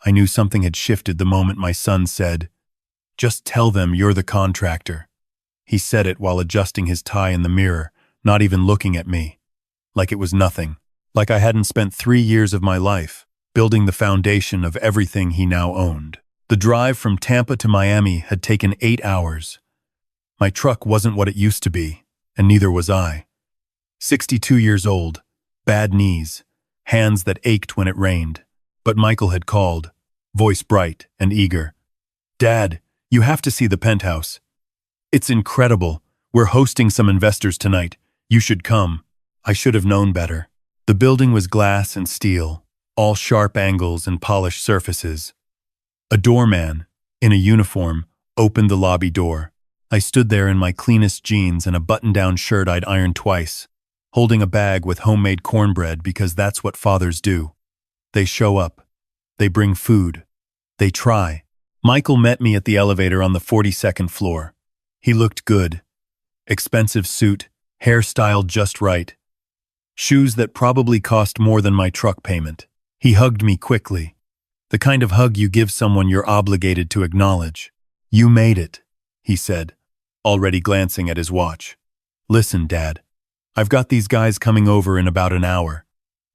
I knew something had shifted the moment my son said, "Just tell them you're the contractor." He said it while adjusting his tie in the mirror, not even looking at me. Like it was nothing. Like I hadn't spent 3 years of my life building the foundation of everything he now owned. The drive from Tampa to Miami had taken 8 hours. My truck wasn't what it used to be, and neither was I. 62 years old, bad knees, hands that ached when it rained. But Michael had called, voice bright and eager. "Dad, you have to see the Penthouse. It's incredible. We're hosting some investors tonight. You should come." I should have known better. The building was glass and steel, all sharp angles and polished surfaces. A doorman, in a uniform, opened the lobby door. I stood there in my cleanest jeans and a button-down shirt I'd ironed twice, holding a bag with homemade cornbread because that's what fathers do. They show up. They bring food. They try. Michael met me at the elevator on the 42nd floor. He looked good. Expensive suit, hair styled just right. Shoes that probably cost more than my truck payment. He hugged me quickly. The kind of hug you give someone you're obligated to acknowledge. "You made it," he said, already glancing at his watch. "Listen, Dad. I've got these guys coming over in about an hour.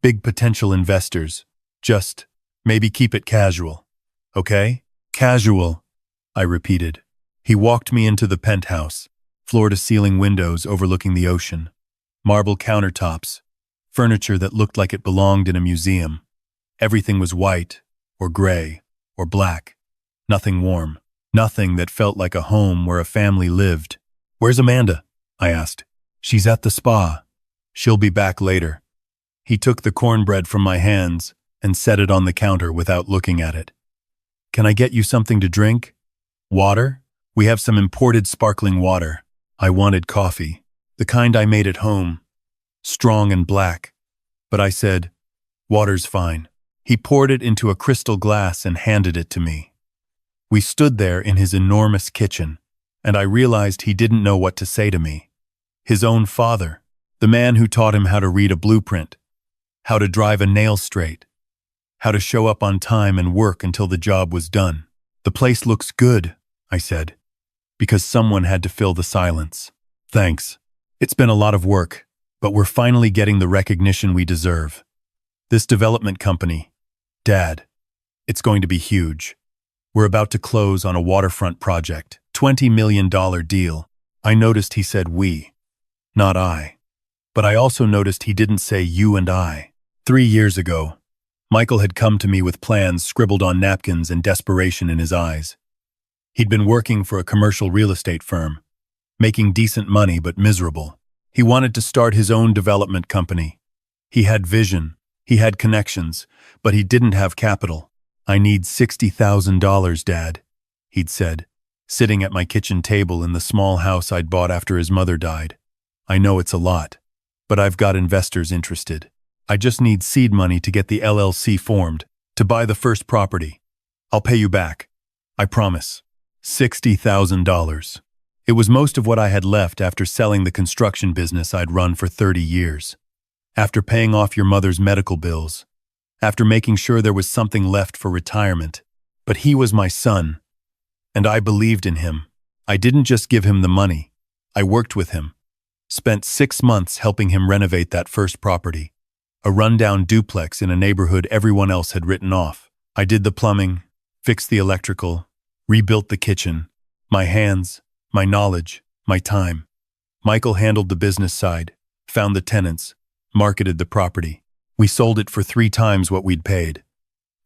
Big potential investors. Just, maybe keep it casual. Okay?" "Casual," I repeated. He walked me into the penthouse, floor-to-ceiling windows overlooking the ocean. Marble countertops, furniture that looked like it belonged in a museum. Everything was white, or gray, or black. Nothing warm. Nothing that felt like a home where a family lived. "Where's Amanda?" I asked. "She's at the spa. She'll be back later." He took the cornbread from my hands and set it on the counter without looking at it. "Can I get you something to drink? Water? We have some imported sparkling water." I wanted coffee, the kind I made at home, strong and black. But I said, "Water's fine." He poured it into a crystal glass and handed it to me. We stood there in his enormous kitchen, and I realized he didn't know what to say to me. His own father, the man who taught him how to read a blueprint, how to drive a nail straight, how to show up on time and work until the job was done. "The place looks good," I said, because someone had to fill the silence. "Thanks. It's been a lot of work, but we're finally getting the recognition we deserve. This development company, Dad, it's going to be huge. We're about to close on a waterfront project, $20 million deal." I noticed he said we, not I. But I also noticed he didn't say you and I. 3 years ago, Michael had come to me with plans scribbled on napkins and desperation in his eyes. He'd been working for a commercial real estate firm, making decent money but miserable. He wanted to start his own development company. He had vision, he had connections, but he didn't have capital. "I need $60,000, Dad," he'd said, sitting at my kitchen table in the small house I'd bought after his mother died. "I know it's a lot, but I've got investors interested. I just need seed money to get the LLC formed, to buy the first property. I'll pay you back. I promise." $60,000. It was most of what I had left after selling the construction business I'd run for 30 years. After paying off your mother's medical bills. After making sure there was something left for retirement. But he was my son, and I believed in him. I didn't just give him the money. I worked with him. Spent 6 months helping him renovate that first property. A rundown duplex in a neighborhood everyone else had written off. I did the plumbing, fixed the electrical, rebuilt the kitchen. My hands, my knowledge, my time. Michael handled the business side, found the tenants, marketed the property. We sold it for 3 times what we'd paid.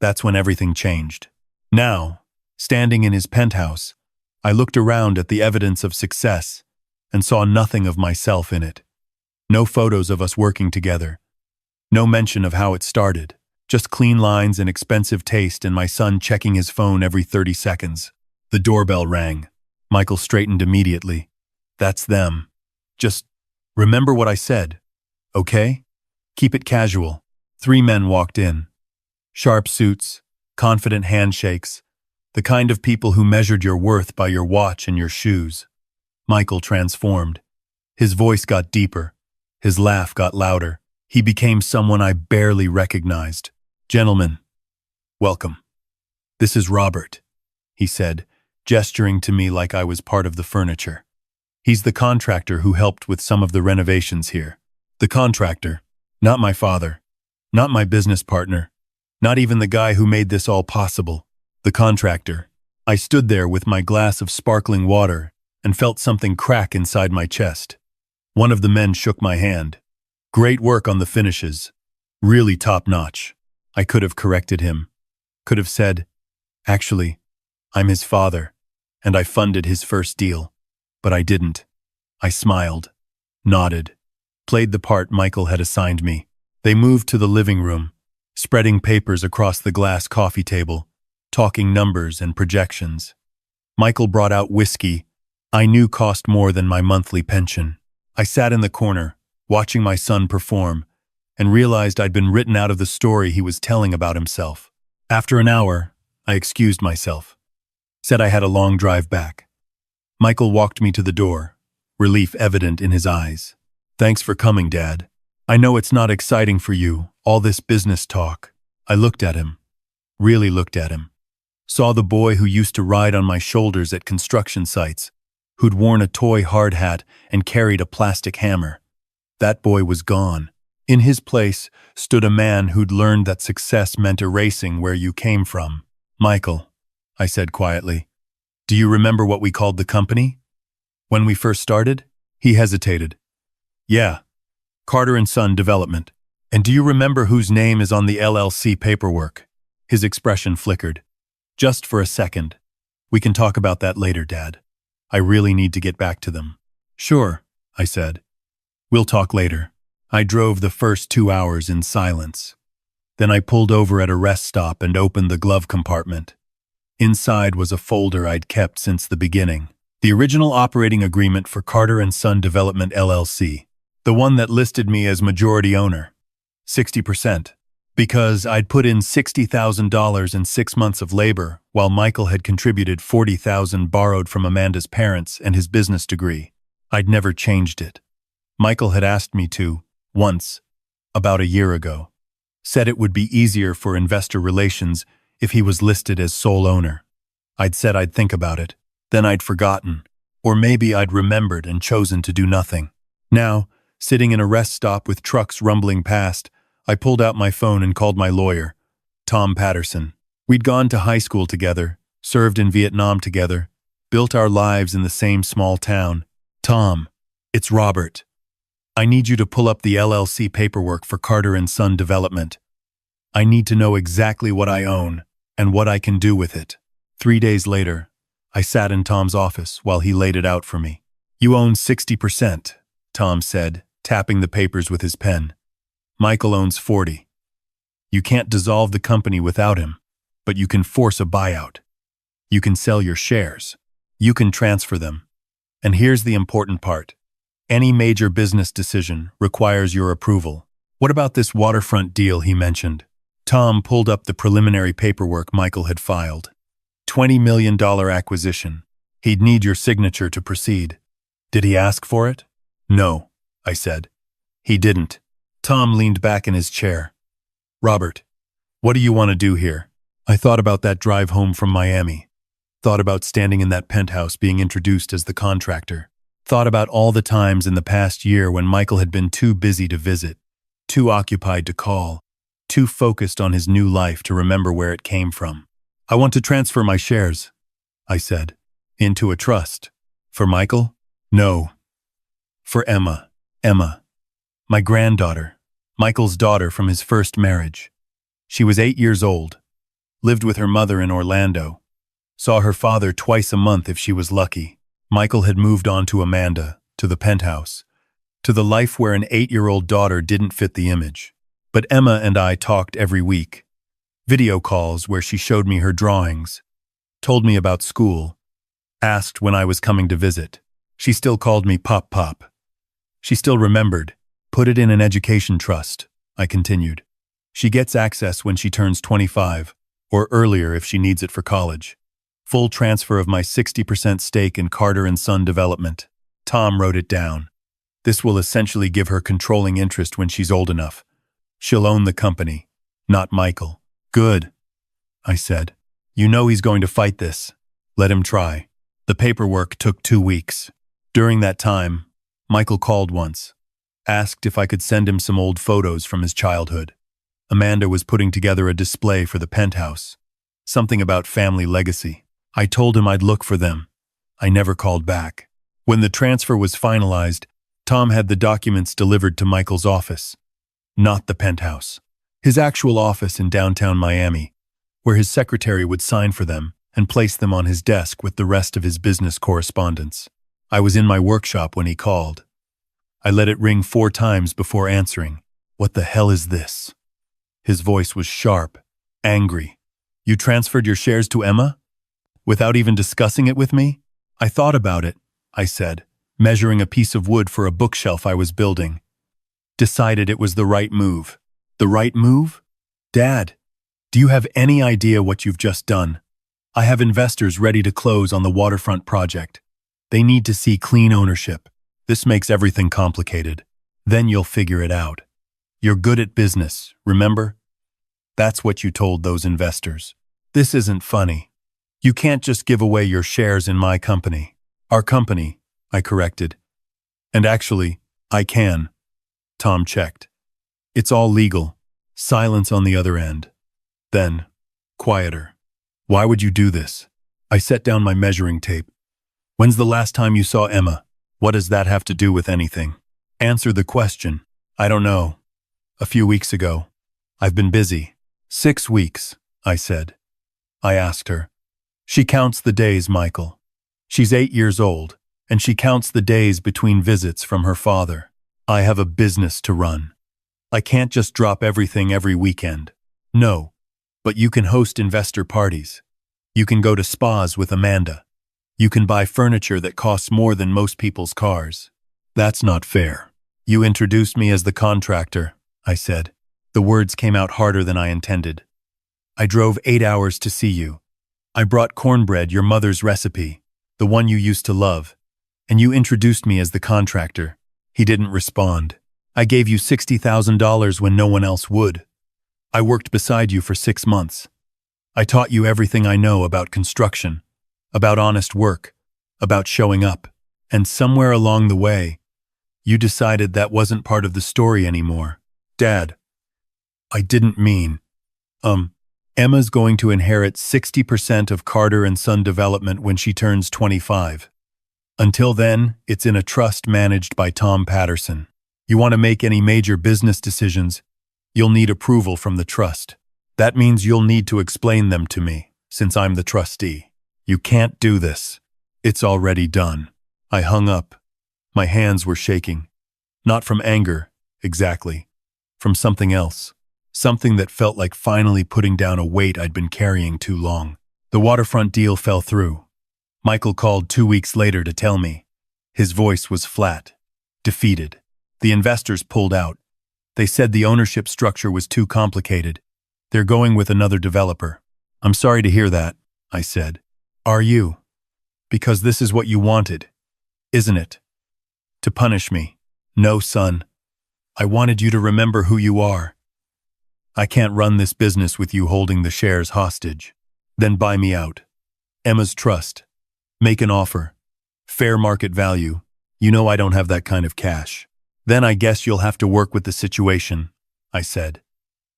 That's when everything changed. Now, standing in his penthouse, I looked around at the evidence of success and saw nothing of myself in it. No photos of us working together. No mention of how it started. Just clean lines and expensive taste and my son checking his phone every 30 seconds. The doorbell rang. Michael straightened immediately. "That's them. Just remember what I said, okay? Keep it casual." 3 men walked in. Sharp suits, confident handshakes, the kind of people who measured your worth by your watch and your shoes. Michael transformed. His voice got deeper. His laugh got louder. He became someone I barely recognized. "Gentlemen, welcome. This is Robert, he said, gesturing to me like I was part of the furniture. He's the contractor who helped with some of the renovations here. The contractor, not my father, not my business partner, not even the guy who made this all possible. The contractor. I stood there with my glass of sparkling water and felt something crack inside my chest. One of the men shook my hand. Great work on the finishes. Really top-notch. I could have corrected him. Could have said, actually, I'm his father, and I funded his first deal. But I didn't. I smiled, nodded, played the part Michael had assigned me. They moved to the living room, spreading papers across the glass coffee table, talking numbers and projections. Michael brought out whiskey I knew cost more than my monthly pension. I sat in the corner, watching my son perform, and realized I'd been written out of the story he was telling about himself. After an hour, I excused myself, said I had a long drive back. Michael walked me to the door, relief evident in his eyes. Thanks for coming, Dad. I know it's not exciting for you, all this business talk. I looked at him, really looked at him. Saw the boy who used to ride on my shoulders at construction sites, who'd worn a toy hard hat and carried a plastic hammer. That boy was gone. In his place stood a man who'd learned that success meant erasing where you came from. Michael, I said quietly, do you remember what we called the company? When we first started? He hesitated. Yeah, Carter & Son Development. And do you remember whose name is on the LLC paperwork? His expression flickered. Just for a second. We can talk about that later, Dad. I really need to get back to them. Sure, I said. We'll talk later. I drove the first 2 hours in silence. Then I pulled over at a rest stop and opened the glove compartment. Inside was a folder I'd kept since the beginning. The original operating agreement for Carter & Son Development LLC. The one that listed me as majority owner. 60%. Because I'd put in $60,000 in 6 months of labor, while Michael had contributed $40,000 borrowed from Amanda's parents and his business degree. I'd never changed it. Michael had asked me to, once, about a year ago. Said it would be easier for investor relations if he was listed as sole owner. I'd said I'd think about it, then I'd forgotten, or maybe I'd remembered and chosen to do nothing. Now, sitting in a rest stop with trucks rumbling past, I pulled out my phone and called my lawyer, Tom Patterson. We'd gone to high school together, served in Vietnam together, built our lives in the same small town. Tom, it's Robert. I need you to pull up the LLC paperwork for Carter & Son Development. I need to know exactly what I own and what I can do with it. 3 days later, I sat in Tom's office while he laid it out for me. You own 60%, Tom said, tapping the papers with his pen. Michael owns 40. You can't dissolve the company without him, but you can force a buyout. You can sell your shares. You can transfer them. And here's the important part. Any major business decision requires your approval. What about this waterfront deal he mentioned? Tom pulled up the preliminary paperwork Michael had filed. $20 million acquisition. He'd need your signature to proceed. Did he ask for it? No, I said. He didn't. Tom leaned back in his chair. Robert, what do you want to do here? I thought about that drive home from Miami. Thought about standing in that penthouse being introduced as the contractor. Thought about all the times in the past year when Michael had been too busy to visit, too occupied to call, too focused on his new life to remember where it came from. I want to transfer my shares, I said. Into a trust. For Michael? No. For Emma. Emma. My granddaughter. Michael's daughter from his first marriage. She was 8 years old. Lived with her mother in Orlando. Saw her father twice a month if she was lucky. Michael had moved on to Amanda, to the penthouse, to the life where an 8-year-old daughter didn't fit the image. But Emma and I talked every week. Video calls where she showed me her drawings, told me about school, asked when I was coming to visit. She still called me Pop Pop. She still remembered. Put it in an education trust, I continued. She gets access when she turns 25, or earlier if she needs it for college. Full transfer of my 60% stake in Carter & Son Development. Tom wrote it down. This will essentially give her controlling interest when she's old enough. She'll own the company, not Michael. Good, I said. You know he's going to fight this. Let him try. The paperwork took 2 weeks. During that time, Michael called once, asked if I could send him some old photos from his childhood. Amanda was putting together a display for the Penthouse. Something about family legacy. I told him I'd look for them. I never called back. When the transfer was finalized, Tom had the documents delivered to Michael's office. Not the Penthouse. His actual office in downtown Miami, where his secretary would sign for them and place them on his desk with the rest of his business correspondence. I was in my workshop when he called. I let it ring 4 times before answering. What the hell is this? His voice was sharp, angry. You transferred your shares to Emma? Without even discussing it with me? I thought about it, I said, measuring a piece of wood for a bookshelf I was building. Decided it was the right move. The right move? Dad, do you have any idea what you've just done? I have investors ready to close on the waterfront project. They need to see clean ownership. This makes everything complicated. Then you'll figure it out. You're good at business, remember? That's what you told those investors. This isn't funny. You can't just give away your shares in my company. Our company, I corrected. And actually, I can. Tom checked. It's all legal. Silence on the other end. Then, quieter. Why would you do this? I set down my measuring tape. When's the last time you saw Emma? What does that have to do with anything? Answer the question. I don't know. A few weeks ago. I've been busy. 6 weeks, I said. I asked her. She counts the days, Michael. She's 8 years old, and she counts the days between visits from her father. I have a business to run. I can't just drop everything every weekend. No, but you can host investor parties. You can go to spas with Amanda. You can buy furniture that costs more than most people's cars. That's not fair. You introduced me as the contractor, I said. The words came out harder than I intended. I drove 8 hours to see you. I brought cornbread, your mother's recipe, the one you used to love, and you introduced me as the contractor. He didn't respond. I gave you $60,000 when no one else would. I worked beside you for 6 months. I taught you everything I know about construction, about honest work, about showing up, and somewhere along the way, you decided that wasn't part of the story anymore. Dad, I didn't mean, Emma's going to inherit 60% of Carter and Son Development when she turns 25. Until then, it's in a trust managed by Tom Patterson. You want to make any major business decisions, you'll need approval from the trust. That means you'll need to explain them to me, since I'm the trustee. You can't do this. It's already done. I hung up. My hands were shaking. Not from anger, exactly. From something else. Something that felt like finally putting down a weight I'd been carrying too long. The waterfront deal fell through. Michael called 2 weeks later to tell me. His voice was flat, defeated. The investors pulled out. They said the ownership structure was too complicated. They're going with another developer. I'm sorry to hear that, I said. Are you? Because this is what you wanted, isn't it? To punish me. No, son. I wanted you to remember who you are. I can't run this business with you holding the shares hostage. Then buy me out. Emma's trust. Make an offer. Fair market value. You know I don't have that kind of cash. Then I guess you'll have to work with the situation, I said.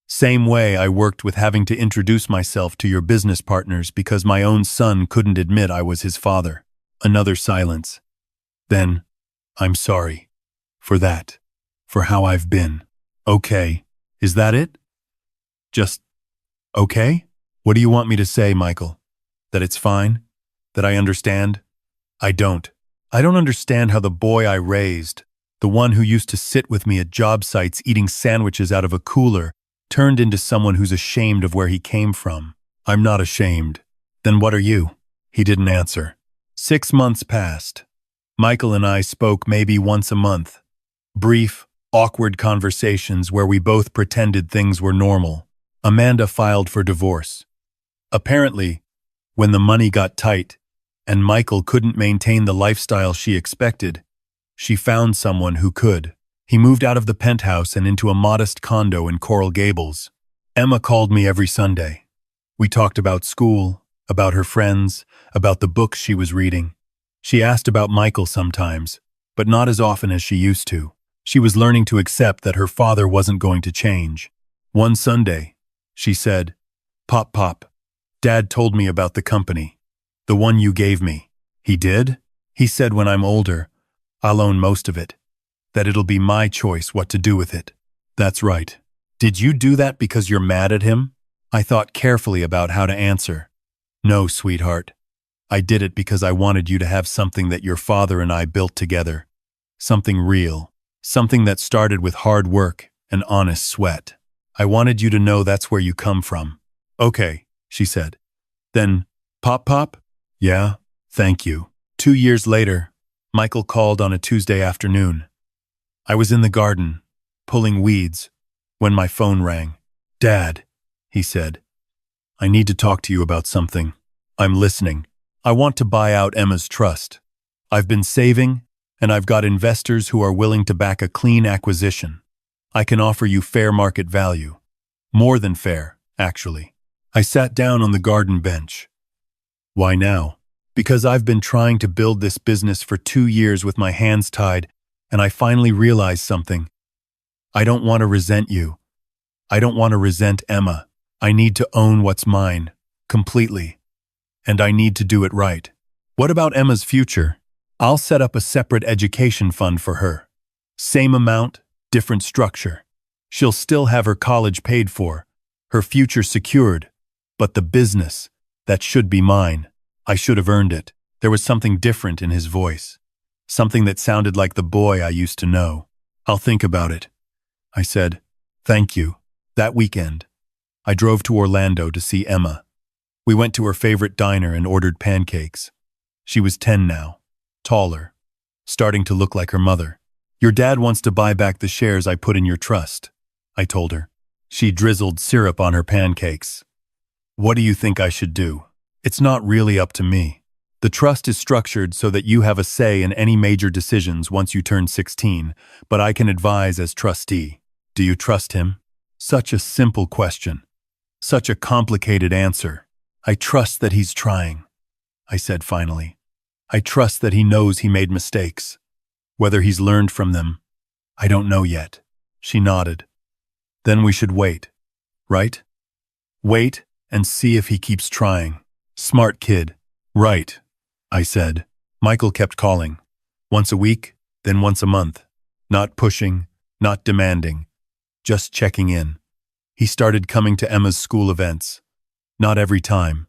Same way I worked with having to introduce myself to your business partners because my own son couldn't admit I was his father. Another silence. Then, I'm sorry. For that. For how I've been. Okay. Is that it? Just, okay? What do you want me to say, Michael? That it's fine? That I understand? I don't. I don't understand how the boy I raised, the one who used to sit with me at job sites eating sandwiches out of a cooler, turned into someone who's ashamed of where he came from. I'm not ashamed. Then what are you? He didn't answer. 6 months passed. Michael and I spoke maybe once a month. Brief, awkward conversations where we both pretended things were normal. Amanda filed for divorce. Apparently, when the money got tight and Michael couldn't maintain the lifestyle she expected, she found someone who could. He moved out of the penthouse and into a modest condo in Coral Gables. Emma called me every Sunday. We talked about school, about her friends, about the books she was reading. She asked about Michael sometimes, but not as often as she used to. She was learning to accept that her father wasn't going to change. One Sunday, she said, Pop, Dad told me about the company. The one you gave me. He did? He said when I'm older, I'll own most of it. That it'll be my choice what to do with it. That's right. Did you do that because you're mad at him? I thought carefully about how to answer. No, sweetheart. I did it because I wanted you to have something that your father and I built together. Something real. Something that started with hard work and honest sweat. I wanted you to know that's where you come from. Okay, she said. Then, Pop? Yeah, thank you. 2 years later, Michael called on a Tuesday afternoon. I was in the garden, pulling weeds, when my phone rang. Dad, he said, I need to talk to you about something. I'm listening. I want to buy out Emma's trust. I've been saving, and I've got investors who are willing to back a clean acquisition. I can offer you fair market value. More than fair, actually. I sat down on the garden bench. Why now? Because I've been trying to build this business for 2 years with my hands tied, and I finally realized something. I don't want to resent you. I don't want to resent Emma. I need to own what's mine, completely. And I need to do it right. What about Emma's future? I'll set up a separate education fund for her. Same amount, different structure. She'll still have her college paid for, her future secured, but the business, that should be mine. I should have earned it. There was something different in his voice. Something that sounded like the boy I used to know. I'll think about it. I said, thank you. That weekend, I drove to Orlando to see Emma. We went to her favorite diner and ordered pancakes. She was 10 now, taller, starting to look like her mother. Your dad wants to buy back the shares I put in your trust, I told her. She drizzled syrup on her pancakes. What do you think I should do? It's not really up to me. The trust is structured so that you have a say in any major decisions once you turn 16, but I can advise as trustee. Do you trust him? Such a simple question. Such a complicated answer. I trust that he's trying, I said finally. I trust that he knows he made mistakes. Whether he's learned from them, I don't know yet. She nodded. Then we should wait, right? Wait and see if he keeps trying. Smart kid. Right, I said. Michael kept calling. Once a week, then once a month. Not pushing, not demanding. Just checking in. He started coming to Emma's school events. Not every time,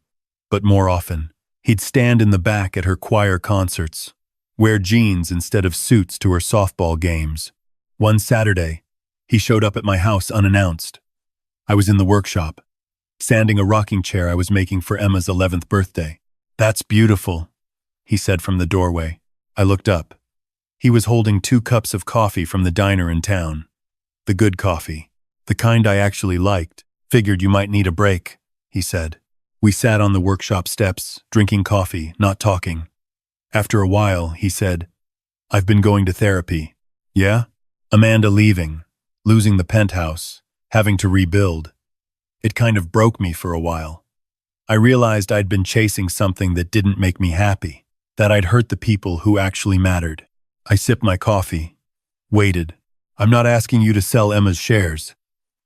but more often. He'd stand in the back at her choir concerts, wear jeans instead of suits to her softball games. One Saturday, he showed up at my house unannounced. I was in the workshop, sanding a rocking chair I was making for Emma's 11th birthday. That's beautiful, he said from the doorway. I looked up. He was holding 2 cups of coffee from the diner in town. The good coffee. The kind I actually liked. Figured you might need a break, he said. We sat on the workshop steps, drinking coffee, not talking. After a while, he said, I've been going to therapy. Yeah? Amanda leaving, losing the penthouse, having to rebuild. It kind of broke me for a while. I realized I'd been chasing something that didn't make me happy, that I'd hurt the people who actually mattered. I sipped my coffee, waited. I'm not asking you to sell Emma's shares.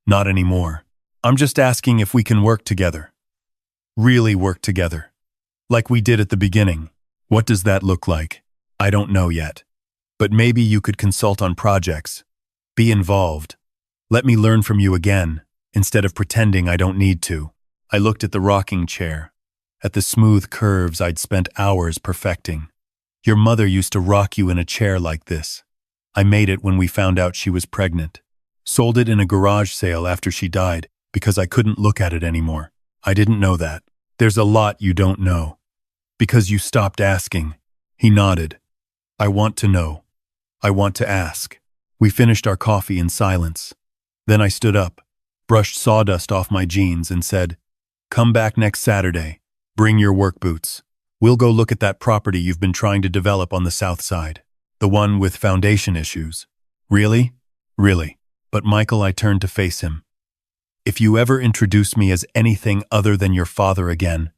Not anymore. I'm just asking if we can work together. Really work together. Like we did at the beginning. What does that look like? I don't know yet. But maybe you could consult on projects. Be involved. Let me learn from you again, instead of pretending I don't need to. I looked at the rocking chair, at the smooth curves I'd spent hours perfecting. Your mother used to rock you in a chair like this. I made it when we found out she was pregnant. Sold it in a garage sale after she died because I couldn't look at it anymore. I didn't know that. There's a lot you don't know. Because you stopped asking. He nodded. I want to know. I want to ask. We finished our coffee in silence. Then I stood up, brushed sawdust off my jeans and said, Come back next Saturday. Bring your work boots. We'll go look at that property you've been trying to develop on the south side. The one with foundation issues. Really? Really. But Michael, I turned to face him. If you ever introduce me as anything other than your father again,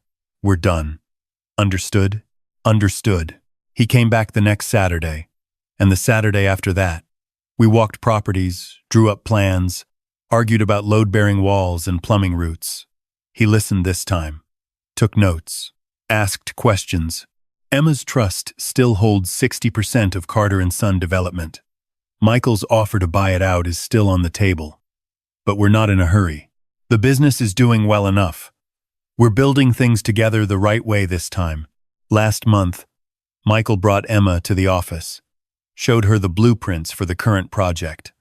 We're done. Understood? Understood. He came back the next Saturday, and the Saturday after that. We walked properties, drew up plans, argued about load-bearing walls and plumbing routes. He listened this time, took notes, asked questions. Emma's trust still holds 60% of Carter & Son development. Michael's offer to buy it out is still on the table. But we're not in a hurry. The business is doing well enough. We're building things together the right way this time. Last month, Michael brought Emma to the office, showed her the blueprints for the current project.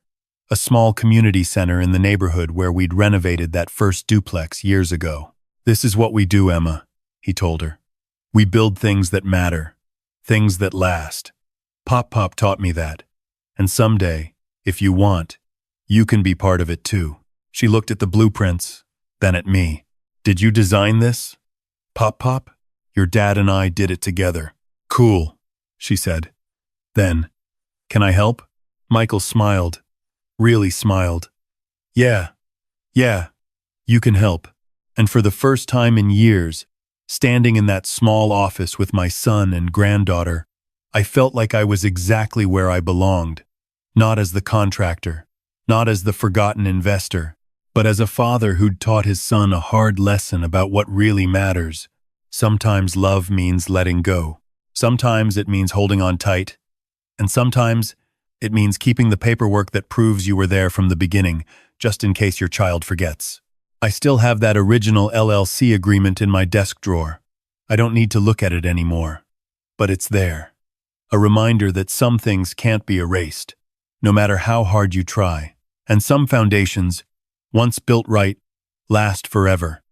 A small community center in the neighborhood where we'd renovated that first duplex years ago. This is what we do, Emma, he told her. We build things that matter, things that last. Pop taught me that. And someday, if you want, you can be part of it too. She looked at the blueprints, then at me. Did you design this? Pop? Your dad and I did it together. Cool, she said. Then, can I help? Michael smiled. Really smiled. Yeah, you can help. And for the first time in years, standing in that small office with my son and granddaughter, I felt like I was exactly where I belonged. Not as the contractor, not as the forgotten investor, but as a father who'd taught his son a hard lesson about what really matters. Sometimes love means letting go. Sometimes it means holding on tight. And sometimes it means keeping the paperwork that proves you were there from the beginning, just in case your child forgets. I still have that original LLC agreement in my desk drawer. I don't need to look at it anymore. But it's there. A reminder that some things can't be erased, no matter how hard you try. And some foundations, once built right, last forever.